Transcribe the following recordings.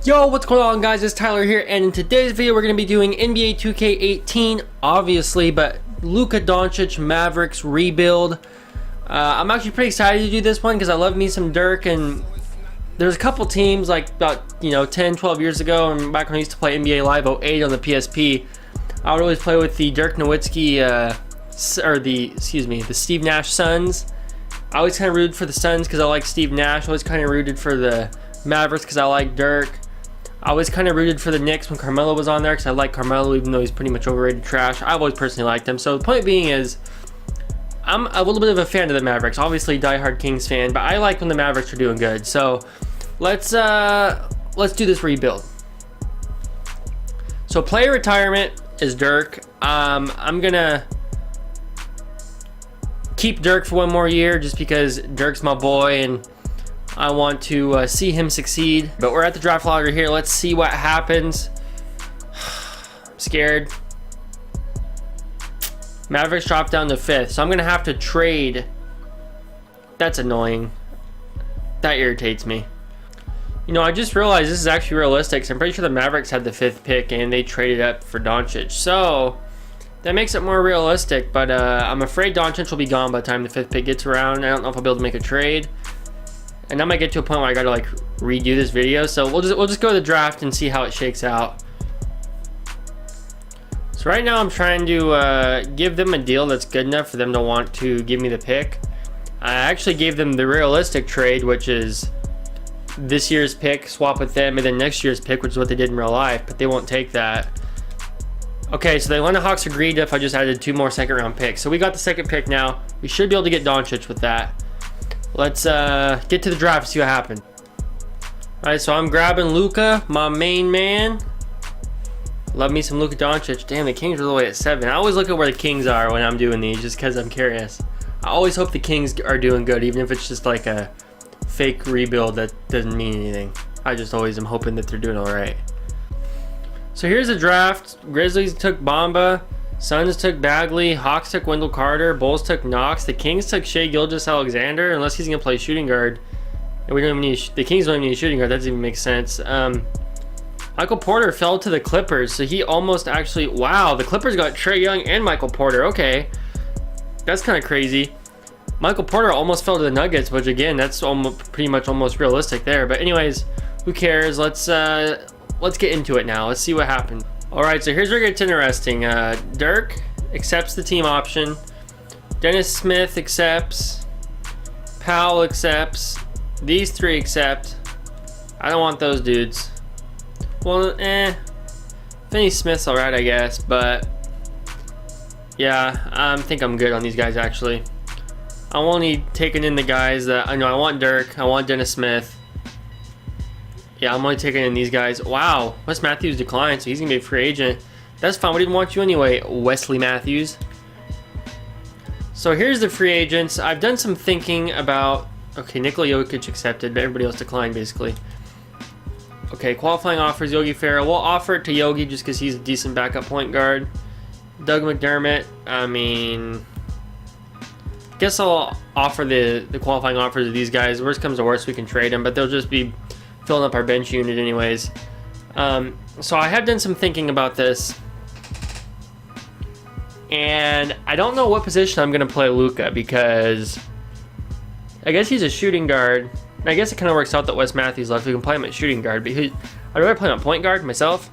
Yo, what's going on, guys? It's Tyler here, and in today's video we're going to be doing NBA 2K18, obviously, but Luka Doncic Mavericks rebuild. I'm actually pretty excited to do this one because I love me some Dirk, and there's a couple teams like about 10, 12 years ago, and back when I used to play NBA Live 08 on the PSP, I would always play with the Dirk Nowitzki, the Steve Nash Suns. I always kind of rooted for the Suns because I like Steve Nash. I always kind of rooted for the Mavericks because I like Dirk. I was kind of rooted for the Knicks when Carmelo was on there because I like Carmelo, even though he's pretty much overrated trash. I've always personally liked him. So the point being is, I'm a little bit of a fan of the Mavericks. Obviously, diehard Kings fan, but I like when the Mavericks are doing good. So let's do this rebuild. So player retirement is Dirk. I'm gonna keep Dirk for one more year just because Dirk's my boy and I want to see him succeed. But we're at the draft logger here. Let's see what happens. I'm scared. Mavericks dropped down to 5th, so I'm gonna have to trade. That's annoying. That irritates me. I just realized this is actually realistic. So I'm pretty sure the Mavericks had the 5th pick and they traded up for Doncic. So that makes it more realistic. But I'm afraid Doncic will be gone by the time the 5th pick gets around. I don't know if I'll be able to make a trade. And I might get to a point where I gotta redo this video, so we'll just go to the draft and see how it shakes out. So right now I'm trying to give them a deal that's good enough for them to want to give me the pick. I actually gave them the realistic trade, which is this year's pick, swap with them, and then next year's pick, which is what they did in real life, but they won't take that. Okay, so the Atlanta Hawks agreed if I just added 2 more second-round picks. So we got the 2nd pick now. We should be able to get Doncic with that. Let's get to the draft and see what happens. Alright, so I'm grabbing Luka, my main man. Love me some Luka Doncic. Damn, the Kings are all the way at 7. I always look at where the Kings are when I'm doing these just because I'm curious. I always hope the Kings are doing good, even if it's just like a fake rebuild that doesn't mean anything. I just always am hoping that they're doing alright. So here's the draft. Grizzlies took Bamba. Suns took Bagley, Hawks took Wendell Carter, Bulls took Knox, the Kings took Shai Gilgeous-Alexander, unless he's gonna play shooting guard. And we don't even need the Kings don't even need a shooting guard. That doesn't even make sense. Michael Porter fell to the Clippers, so he almost actually. Wow, the Clippers got Trae Young and Michael Porter. Okay, that's kind of crazy. Michael Porter almost fell to the Nuggets, which again, that's pretty much almost realistic there. But anyways, who cares? Let's get into it now. Let's see what happens. Alright, so here's where it gets interesting. Dirk accepts the team option. Dennis Smith accepts. Powell accepts. These 3 accept. I don't want those dudes. Well, Finney Smith's alright, I guess, but yeah, I think I'm good on these guys actually. I'm only taking in the guys that I know. I want Dirk. I want Dennis Smith. Yeah, I'm only taking in these guys. Wow, Wes Matthews declined, so he's going to be a free agent. That's fine. We didn't want you anyway, Wesley Matthews. So here's the free agents. I've done some thinking about... Okay, Nikola Jokic accepted, but everybody else declined, basically. Okay, qualifying offers, Yogi Ferrell. We'll offer it to Yogi just because he's a decent backup point guard. Doug McDermott, I mean... guess I'll offer the qualifying offers to these guys. Worst comes to worst, we can trade them, but they'll just be filling up our bench unit anyways. So I have done some thinking about this, and I don't know what position I'm going to play Luka because I guess he's a shooting guard. I guess it kind of works out that Wes Matthews left. We can play him at shooting guard, but I'd rather play him at point guard myself.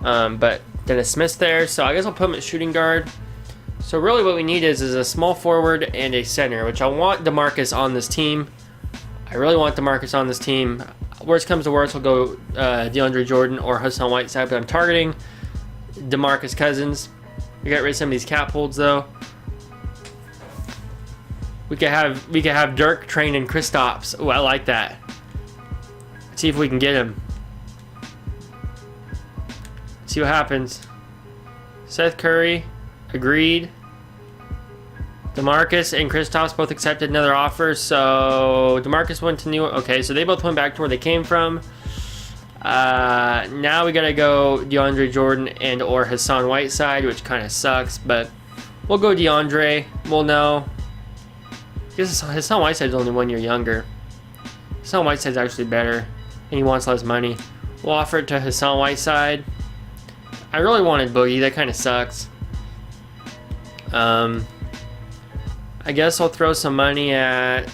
But Dennis Smith's there, so I guess I'll put him at shooting guard. So really what we need is a small forward and a center, which I want DeMarcus on this team. I really want DeMarcus on this team. Worst comes to worst, we'll go DeAndre Jordan or Hassan Whiteside, but I'm targeting DeMarcus Cousins. We got rid of some of these cap holds though. We could have Dirk training Kristaps. Oh, I like that. Let's see if we can get him. See what happens. Seth Curry agreed. DeMarcus and Kristaps both accepted another offer, so DeMarcus went to New... Okay, so they both went back to where they came from. Now we gotta go DeAndre Jordan and or Hassan Whiteside, which kind of sucks, but we'll go DeAndre. We'll know. I guess Hassan Whiteside's only 1 year younger. Hassan Whiteside's actually better. and he wants less money. We'll offer it to Hassan Whiteside. I really wanted Boogie. That kind of sucks. I guess I'll throw some money at...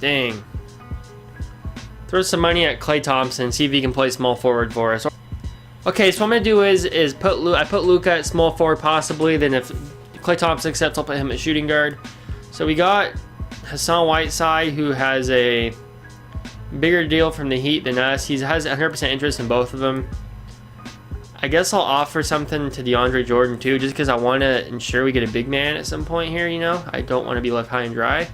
Dang. Throw some money at Klay Thompson. See if he can play small forward for us. Okay, so what I'm going to do is I put Luka at small forward possibly. Then if Klay Thompson accepts, I'll put him at shooting guard. So we got Hassan Whiteside, who has a bigger deal from the Heat than us. He has 100% interest in both of them. I guess I'll offer something to DeAndre Jordan too, just because I want to ensure we get a big man at some point here, you know? I don't want to be left high and dry.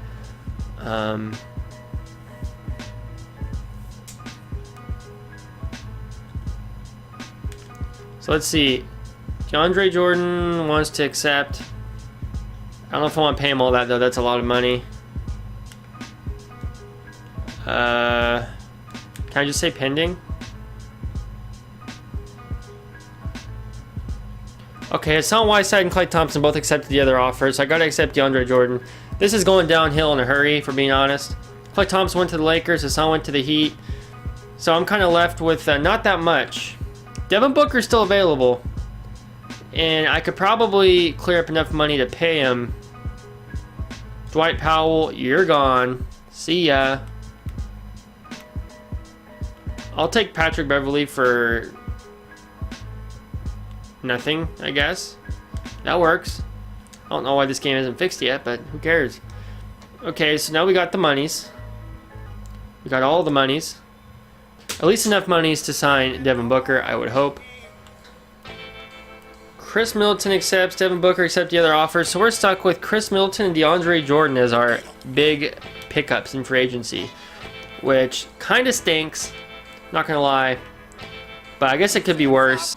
So let's see. DeAndre Jordan wants to accept. I don't know if I want to pay him all that though. That's a lot of money. Can I just say pending? Okay, Hassan Whiteside and Klay Thompson both accepted the other offers, so I gotta accept DeAndre Jordan. This is going downhill in a hurry, for being honest. Klay Thompson went to the Lakers, Hassan went to the Heat. So I'm kind of left with not that much. Devin Booker's still available. And I could probably clear up enough money to pay him. Dwight Powell, you're gone. See ya. I'll take Patrick Beverley for nothing, I guess. That works. I don't know why this game isn't fixed yet, but who cares? Okay, so now we got the monies. We got all the monies. At least enough monies to sign Devin Booker, I would hope. Chris Middleton accepts, Devin Booker accepts the other offers, so we're stuck with Chris Middleton and DeAndre Jordan as our big pickups in free agency, which kind of stinks, not gonna lie, but I guess it could be worse.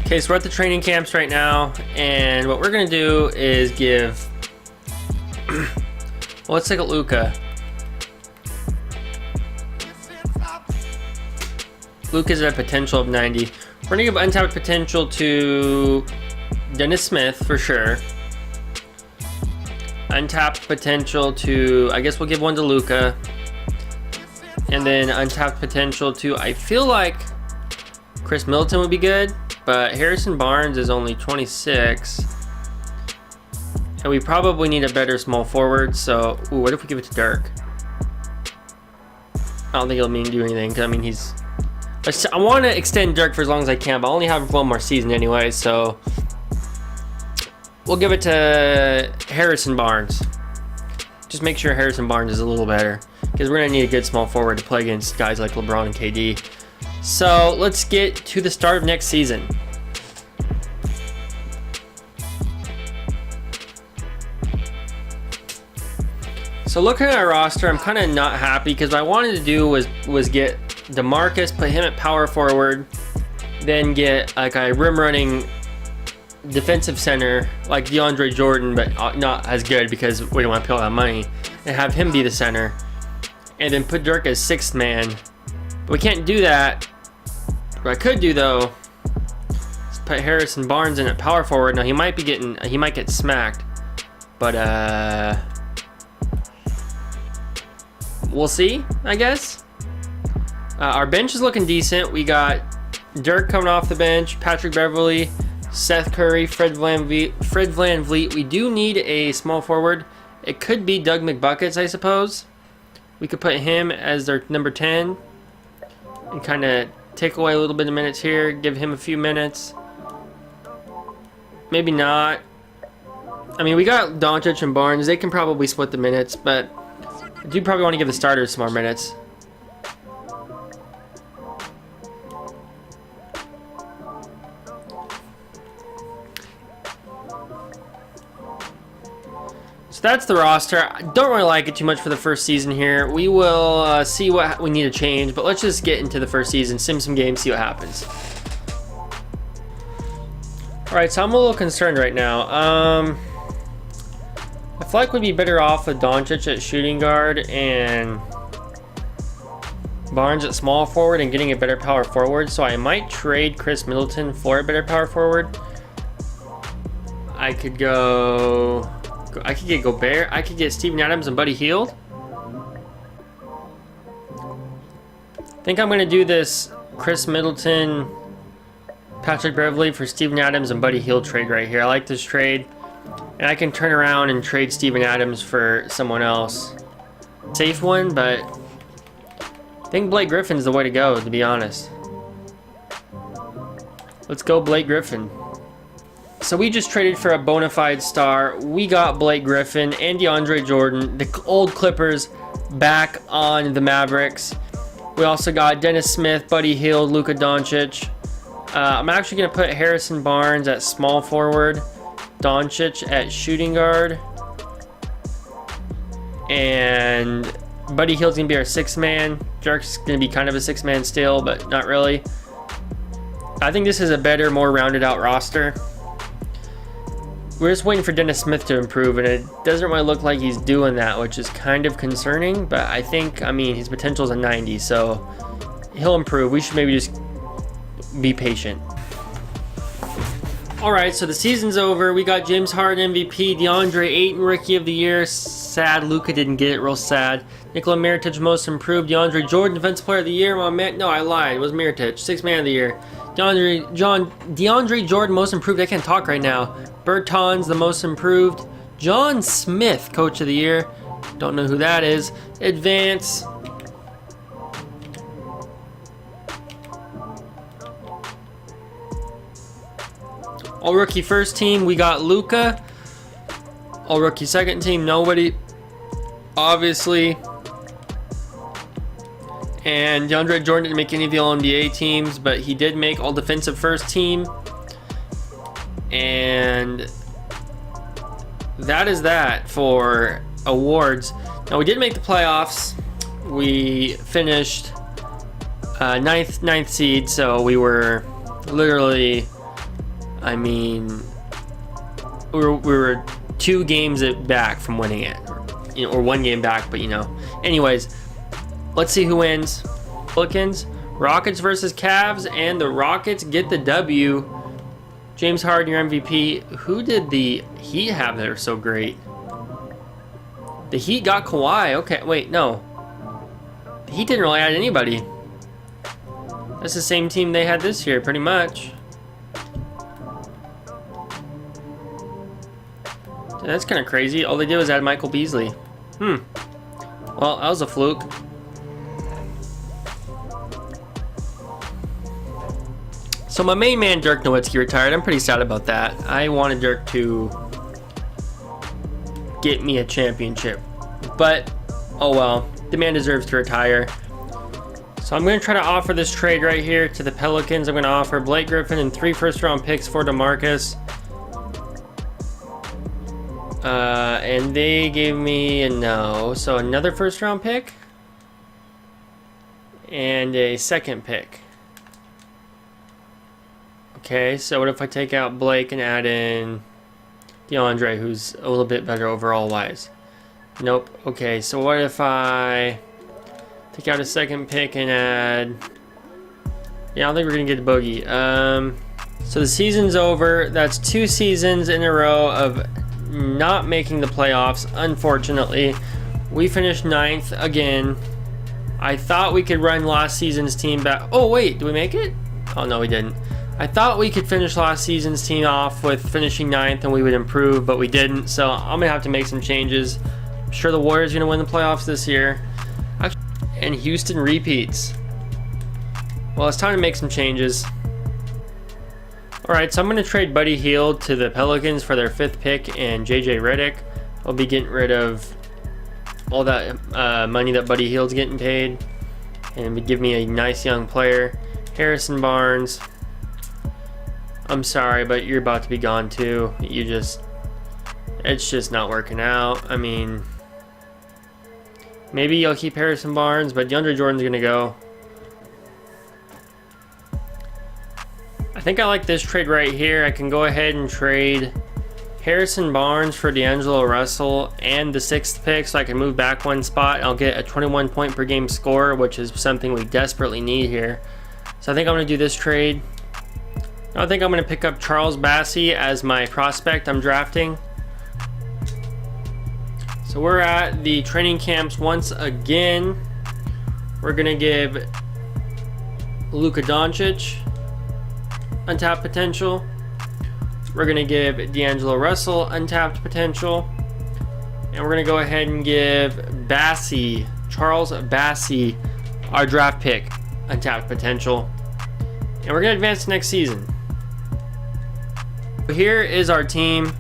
Okay, so we're at the training camps right now, and what we're gonna do is give... well, let's take a Luka. Luka's at a potential of 90. We're gonna give untapped potential to Dennis Smith for sure. Untapped potential to... I guess we'll give one to Luka. And then untapped potential to... I feel like Chris Middleton would be good. But Harrison Barnes is only 26. And we probably need a better small forward. So, ooh, what if we give it to Dirk? I don't think it'll do anything. Cause, I mean, he's... I want to extend Dirk for as long as I can. But I only have one more season anyway. So, we'll give it to Harrison Barnes. Just make sure Harrison Barnes is a little better. Because we're going to need a good small forward to play against guys like LeBron and KD. So let's get to the start of next season. So looking at our roster, I'm kind of not happy because what I wanted to do was get DeMarcus, put him at power forward, then get like a rim running defensive center like DeAndre Jordan, but not as good because we don't want to pay all that money, and have him be the center, and then put Dirk as sixth man. But we can't do that. What I could do though is put Harrison Barnes in at power forward. Now he might get smacked, but we'll see, I guess. Our bench is looking decent. We got Dirk coming off the bench, Patrick Beverley, Seth Curry, Fred VanVleet. We do need a small forward. It could be Doug McBuckets, I suppose. We could put him as their number 10 and kind of take away a little bit of minutes here, give him a few minutes. Maybe not. I mean, we got Doncic and Barnes. They can probably split the minutes, but I do probably want to give the starters some more minutes. So that's the roster. I don't really like it too much for the first season here. We will see what we need to change, but let's just get into the first season, sim some games, see what happens. Alright, so I'm a little concerned right now. I feel like we'd be better off with Doncic at shooting guard and Barnes at small forward and getting a better power forward, so I might trade Chris Middleton for a better power forward. I could get Gobert. I could get Steven Adams and Buddy Hield. I think I'm going to do this Chris Middleton, Patrick Beverley for Steven Adams and Buddy Hield trade right here. I like this trade. And I can turn around and trade Steven Adams for someone else. Safe one, but I think Blake Griffin's the way to go, to be honest. Let's go Blake Griffin. So we just traded for a bona fide star. We got Blake Griffin and DeAndre Jordan, the old Clippers, back on the Mavericks. We also got Dennis Smith, Buddy Hield, Luka Doncic. I'm actually going to put Harrison Barnes at small forward, Doncic at shooting guard, and Buddy Hield's going to be our sixth man. Jerk's going to be kind of a sixth man still, but not really. I think this is a better, more rounded out roster. We're just waiting for Dennis Smith to improve, and it doesn't really look like he's doing that, which is kind of concerning, but I think, I mean, his potential is a 90, so he'll improve. We should maybe just be patient. Alright, so the season's over. We got James Harden MVP, DeAndre Ayton Rookie of the Year. Sad Luka didn't get it, real sad. Nikola Mirotic Most Improved, DeAndre Jordan Defensive Player of the Year. My man, no, I lied. It was Mirotic, Sixth Man of the Year. DeAndre Jordan Most Improved. I can't talk right now. Bertans the Most Improved. John Smith Coach of the Year. Don't know who that is. Advance. All rookie first team, we got Luka. All rookie second team, nobody, obviously. And DeAndre Jordan didn't make any of the All-NBA teams, but he did make all defensive first team. And that is that for awards. Now we did make the playoffs. We finished ninth seed, so we were literally, I mean, we were 2 games back from winning it, or 1 game back, but you know. Anyways, let's see who wins. Pelicans, Rockets versus Cavs, and the Rockets get the W. James Harden, your MVP. Who did the Heat have that are so great? The Heat got Kawhi. Okay, wait, no. The Heat didn't really add anybody. That's the same team they had this year, pretty much. That's kind of crazy. All they did was add Michael Beasley. Well, that was a fluke. So my main man, Dirk Nowitzki, retired. I'm pretty sad about that. I wanted Dirk to get me a championship. But, oh well. The man deserves to retire. So I'm going to try to offer this trade right here to the Pelicans. I'm going to offer Blake Griffin and 3 first-round picks for DeMarcus. And they gave me a no. So another first-round pick. And a second pick. Okay, so what if I take out Blake and add in DeAndre, who's a little bit better overall wise? Nope. Okay, so what if I take out a second pick and add... Yeah, I don't think we're going to get the bogey. So the season's over. That's 2 seasons in a row of not making the playoffs, unfortunately. We finished 9th again. I thought we could run last season's team back. Oh, wait, did we make it? Oh, no, we didn't. I thought we could finish last season's team off with finishing 9th and we would improve, but we didn't. So I'm going to have to make some changes. I'm sure the Warriors are going to win the playoffs this year. And Houston repeats. Well, it's time to make some changes. Alright, so I'm going to trade Buddy Hield to the Pelicans for their 5th pick and JJ Redick. I'll be getting rid of all that money that Buddy Hield's getting paid. And give me a nice young player. Harrison Barnes. I'm sorry, but you're about to be gone too. It's just not working out. I mean, maybe you'll keep Harrison Barnes, but DeAndre Jordan's going to go. I think I like this trade right here. I can go ahead and trade Harrison Barnes for D'Angelo Russell and the 6th pick, so I can move back 1 spot. I'll get a 21 point per game score, which is something we desperately need here. So I think I'm going to do this trade. I think I'm going to pick up Charles Bassey as my prospect I'm drafting. So we're at the training camps once again. We're going to give Luka Doncic, untapped potential. We're going to give D'Angelo Russell untapped potential. And we're going to go ahead and give Charles Bassey, our draft pick, untapped potential. And we're going to advance to next season. Here is our team.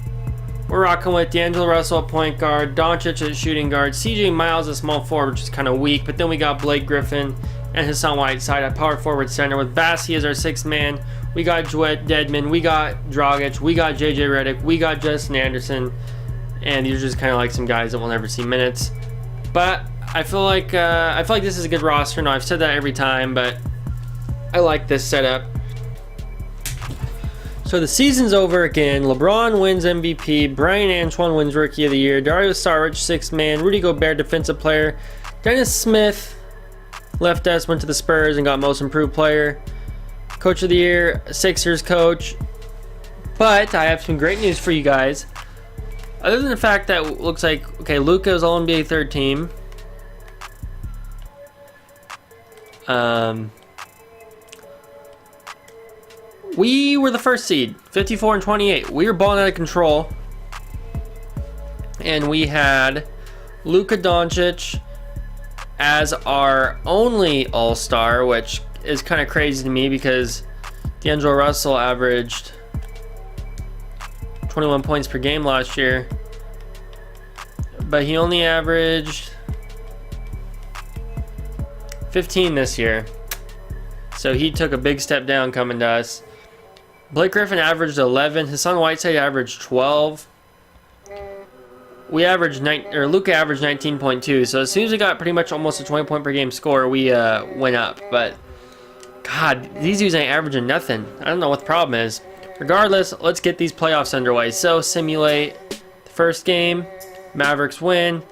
We're rocking with D'Angelo Russell at point guard, Doncic at shooting guard, CJ Miles at small forward, which is kind of weak, but then we got Blake Griffin and Hassan Whiteside at power forward center with Bassey as our sixth man. We got Joet Dedmon, we got Dragic, we got JJ Redick, we got Justin Anderson, and these are just kind of like some guys that will never see minutes. But I feel like this is a good roster. No, I've said that every time, but I like this setup. So the season's over again. LeBron wins MVP. Brian Antoine wins Rookie of the Year. Dario Saric, sixth man. Rudy Gobert, defensive player. Dennis Smith left us, went to the Spurs, and got Most Improved Player. Coach of the Year, Sixers coach. But I have some great news for you guys. Other than the fact that it looks like, okay, Luka is All-NBA third team. We were the first seed, 54-28. We were balling out of control. And we had Luka Doncic as our only All-Star, which is kind of crazy to me because D'Angelo Russell averaged 21 points per game last year. But he only averaged 15 this year. So he took a big step down coming to us. Blake Griffin averaged 11. Hassan Whiteside averaged 12. We averaged Luka averaged 19.2. So as soon as we got pretty much almost a 20 point per game score, we went up. But God, these dudes ain't averaging nothing. I don't know what the problem is. Regardless, let's get these playoffs underway. So simulate the first game. Mavericks win.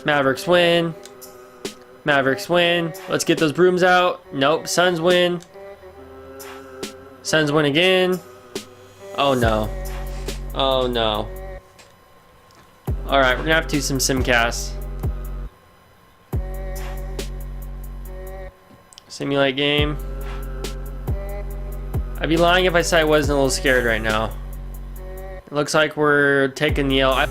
Mavericks win. Mavericks win. Let's get those brooms out. Nope. Suns win. Suns win again. Oh no. Oh no. Alright, we're gonna have to do some simcasts. Simulate game. I'd be lying if I said I wasn't a little scared right now. It looks like we're taking the L. Of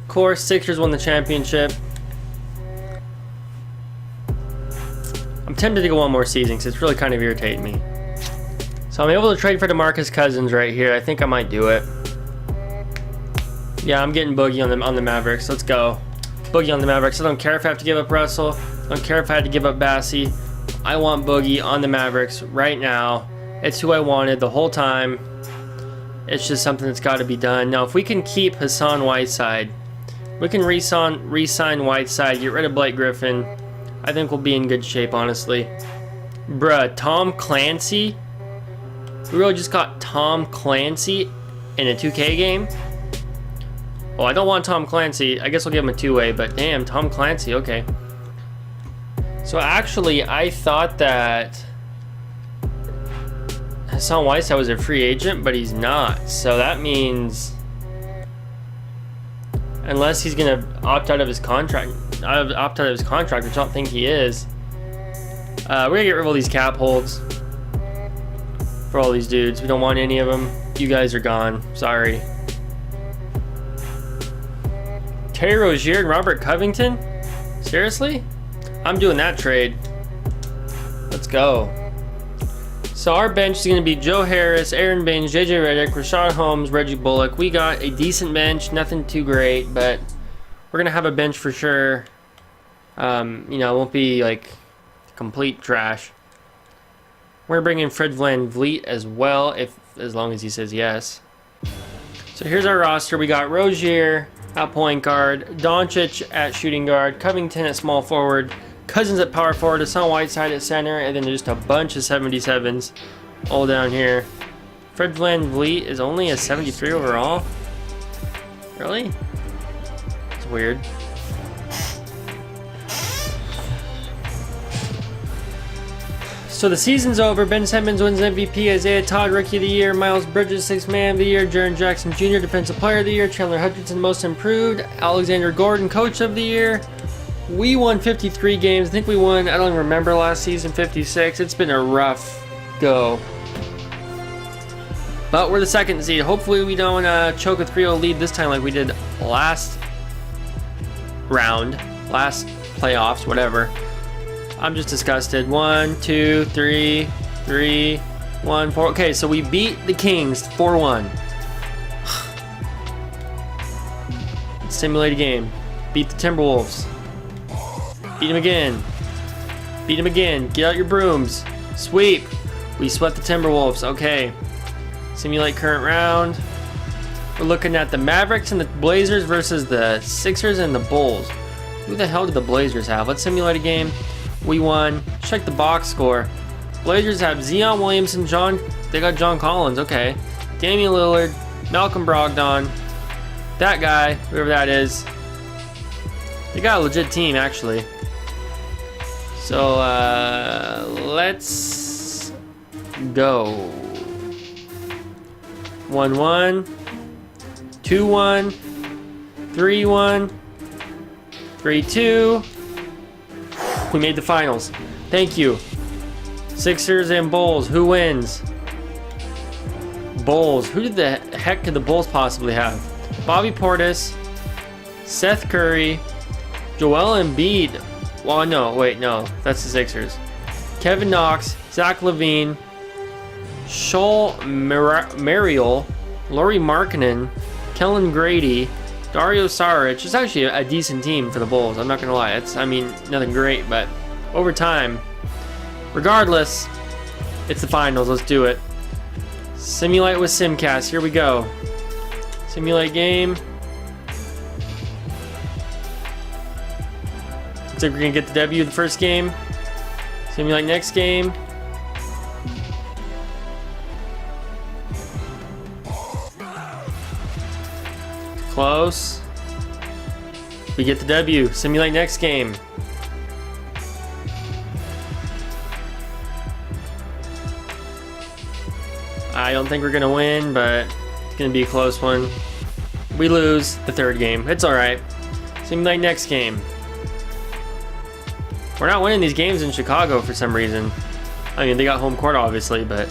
course, Sixers won the championship. I'm tempted to go one more season because it's really kind of irritating me. So I'm able to trade for DeMarcus Cousins right here. I think I might do it. Yeah, I'm getting Boogie on the Mavericks. Let's go. Boogie on the Mavericks. I don't care if I have to give up Russell. I don't care if I had to give up Bassey. I want Boogie on the Mavericks right now. It's who I wanted the whole time. It's just something that's got to be done. Now, if we can keep Hassan Whiteside, we can re-sign Whiteside, get rid of Blake Griffin. I think we'll be in good shape, honestly. Bruh, Tom Clancy? We really just got Tom Clancy in a 2K game? Well, I don't want Tom Clancy. I guess I'll give him a two-way, but damn, Tom Clancy, okay. So actually, I thought that Hassan Whiteside was a free agent, but he's not. So that means, unless he's going to opt out of his contract, which I don't think he is. We're going to get rid of all these cap holds for all these dudes. We don't want any of them. You guys are gone. Sorry. Terry Rozier and Robert Covington? Seriously? I'm doing that trade. Let's go. So our bench is going to be Joe Harris, Aaron Baines, JJ Redick, Rashad Holmes, Reggie Bullock. We got a decent bench. Nothing too great, but we're going to have a bench for sure. You know, it won't be like complete trash. We're going to bring in Fred VanVleet as well, as long as he says yes. So here's our roster. We got Rozier at point guard, Doncic at shooting guard, Covington at small forward, Cousins at power forward, Hassan Whiteside at center, and then just a bunch of 77s all down here. Fred VanVleet is only a 73 overall? Really? It's weird. So the season's over. Ben Simmons wins MVP. Isaiah Todd, Rookie of the Year. Miles Bridges, Sixth Man of the Year. Jaren Jackson Jr., Defensive Player of the Year. Chandler Hutchinson, Most Improved. Alexander Gordon, Coach of the Year. We won 53 games. I think we won, I don't even remember last season, 56. It's been a rough go. But we're the second seed. Hopefully we don't choke a 3-0 lead this time like we did last round, last playoffs, whatever. I'm just disgusted. 1, 2, 3, 3, 1, 4. Okay, so we beat the Kings 4-1. Simulate a game. Beat the Timberwolves. Beat them again. Beat them again. Get out your brooms. Sweep. We swept the Timberwolves. Okay. Simulate current round. We're looking at the Mavericks and the Blazers versus the Sixers and the Bulls. Who the hell did the Blazers have? Let's simulate a game. We won. Check the box score. Blazers have Zion Williamson, they got John Collins, okay. Damian Lillard, Malcolm Brogdon, that guy, whoever that is. They got a legit team, actually. So, let's go. 1-1, 2-1, 3-1, 3-2. We made the finals. Thank you. Sixers and Bulls. Who wins? Bulls. Who did the heck could the Bulls possibly have? Bobby Portis, Seth Curry, Joel Embiid. Well, no, wait, no. That's the Sixers. Kevin Knox, Zach LaVine, Shoal Mariel, Lauri Markkanen, Kellen Grady, Dario Saric. It's actually a decent team for the Bulls. I'm not going to lie. I mean, nothing great, but over time, regardless, it's the finals. Let's do it. Simulate with Simcast. Here we go. Simulate game. Looks like we're going to get the W the first game. Simulate next game. Close. We get the W. Simulate next game. I don't think we're going to win, but it's going to be a close one. We lose the third game. It's alright. Simulate next game. We're not winning these games in Chicago for some reason. I mean, they got home court, obviously, but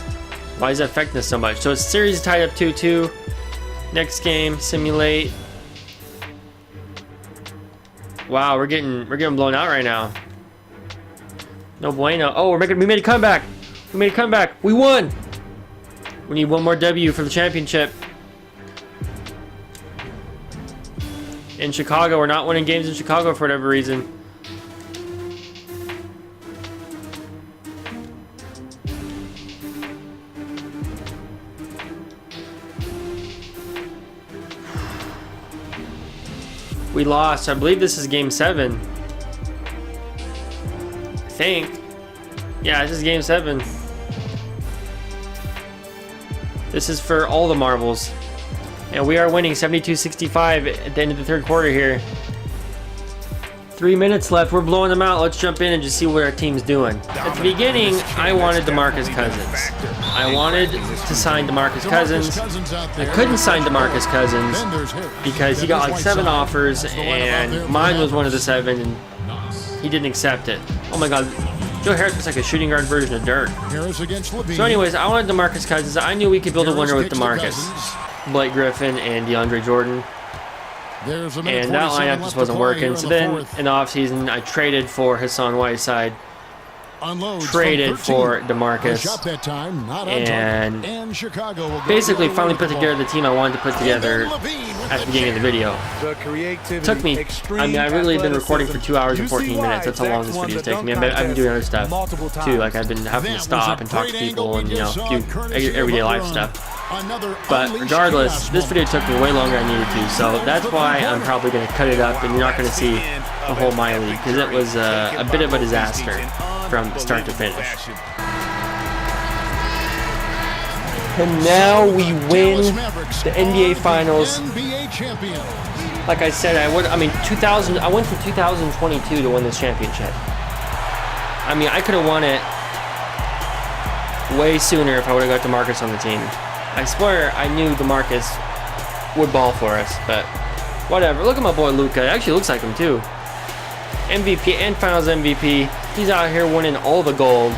why is that affecting us so much? So it's series tied up 2-2. Next game, simulate. Wow, we're getting blown out right now. No bueno. Oh, we made a comeback. We made a comeback. We won. We need one more W for the championship. In Chicago, we're not winning games in Chicago for whatever reason. We lost. I believe this is game 7. I think. Yeah, this is game 7. This is for all the marbles. And we are winning 72-65 at the end of the third quarter here. 3 minutes left. We're blowing them out. Let's jump in and just see what our team's doing. At the beginning, I wanted DeMarcus Cousins. I wanted to sign DeMarcus Cousins. I couldn't sign DeMarcus Cousins because he got like 7 offers and mine was one of the 7 and he didn't accept it. Oh my god. Joe Harris was like a shooting guard version of Dirk. So anyways, I wanted DeMarcus Cousins. I knew we could build a winner with DeMarcus, Blake Griffin, and DeAndre Jordan. And that lineup just wasn't working. So then in the offseason, I traded for Hassan Whiteside, traded for DeMarcus, and basically finally put together the team I wanted to put together at the beginning of the video. It took me, I mean, I've really been recording for 2 hours and 14 minutes. That's how long this video's taking me. I've been doing other stuff too, like I've been having to stop and talk to people and, you know, do everyday life stuff. But regardless, this video took me way longer than I needed to, so that's why I'm probably going to cut it up and you're not going to see the whole My League, because it was a bit of a disaster from start to finish. And now we win the NBA Finals. Like I said, I went from 2022 to win this championship. I mean, I could have won it way sooner if I would have got DeMarcus on the team. I swear I knew DeMarcus would ball for us, but whatever. Look at my boy Luka. It actually looks like him too. MVP and Finals MVP. He's out here winning all the gold.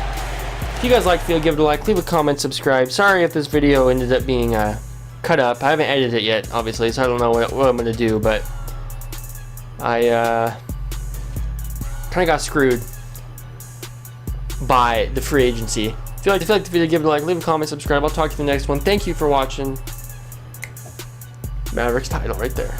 If you guys like the video, give it a like, leave a comment, subscribe. Sorry if this video ended up being cut up. I haven't edited it yet, obviously, so I don't know what I'm going to do, but I kind of got screwed by the free agency. If you liked the video, give it a like, leave a comment, subscribe. I'll talk to you in the next one. Thank you for watching. Mavericks title right there.